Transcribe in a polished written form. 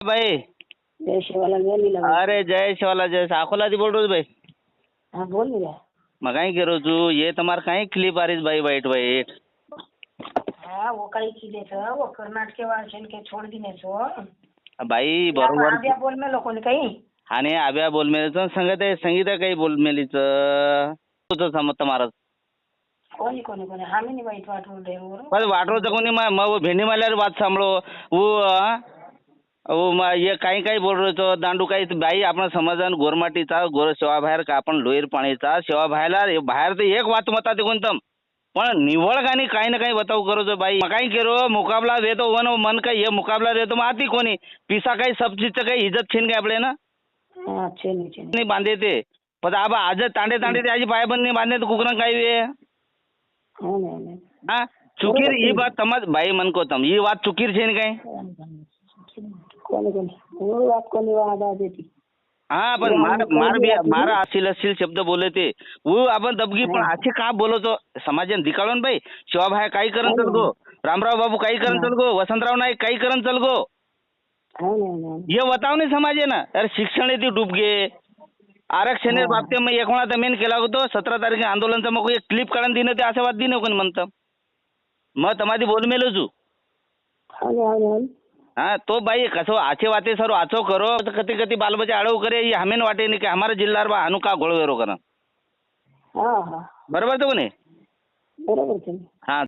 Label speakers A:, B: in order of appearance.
A: भाई
B: जय शिवालाल बोल नीला भाई.
A: अरे जय शिवाला जय अकोला थी बोल रहा भाई.
B: हाँ बोल नीला.
A: मैं कहीं कह रहा हूँ ये तुम्हारा कहीं क्लिप आ रही भाई वाइट वाइट.
B: हाँ वो काही किले छ वो कर्नाटके वासिन के छोड़ दिने छो.
A: भाई बरोबर
B: आव्या बोल में लोकोने काही.
A: आणि आभ्या बोलमेलीचं संगीत आहे काही बोलमेलीचं तुझं समज तुम्हाला
B: कोणी कोणी कोणी आम्ही नाही वाईट वाटून रे
A: बस वाटरोचं कोणी मग भेंडी मारल्यावर बात सांभळो वो ये काही काही बोल रहे तो दांडू काही बाई आपण समाजान गोरमाटीचा गोर सेवा बाहेर का आपण लोहीर पाणीचा सेवा बाहेर बाहेर तर एक वात मता ते कोणतं पण निवळ गाणी काही ना काही बताव करो जो बाई काही केरो मुकाबला देतो वन मन का ये मुकाबला देतो मग आती कोणी पिसा काही सब चीजचं काही इज्जत छीन काय आपले ना
B: हाँ चेनी चेनी
A: नाही बांधे ते पण आबा आज तांडे तांडे ते आजी पायबंद नाही बांधे कुकरं काही वे
B: हाँ नहीं
A: हा चुकीर ही बात तमाज बाई मन को तम ही बात चुकीर छे काय
B: कोणी कोणी वो बात कोणी वादा देती.
A: हा पण मारा असील शब्द बोले ते वो आपण दबगी पण असे का बोलतो समाजाने दिकाळून बाई शिवाभाई काही करण चल गो रामराव बाबू काही करण चल गो वसंतराव नाईक काही करण चल गो ये बताव नाही समाजे ना अरे शिक्षण येते डुबगे आरक्षण बाबतीत मग एकोणा मेन केला होतो 17 तारीख आंदोलनचा मग एक क्लिप काढून दिनं ते असं वाद दिनं कोण म्हणतं मग तमादी बोल मेलो तू हाँ तो भाई कसो आचे वाते सर आचो करो कति कति बाल बच्चे अड़व करे ये हमें वाटे नहीं कि हमारे जिल्ला अनु का गोळवेरो करा
B: हाँ हाँ
A: बरोबर तो कोणी
B: बरोबर.
A: हाँ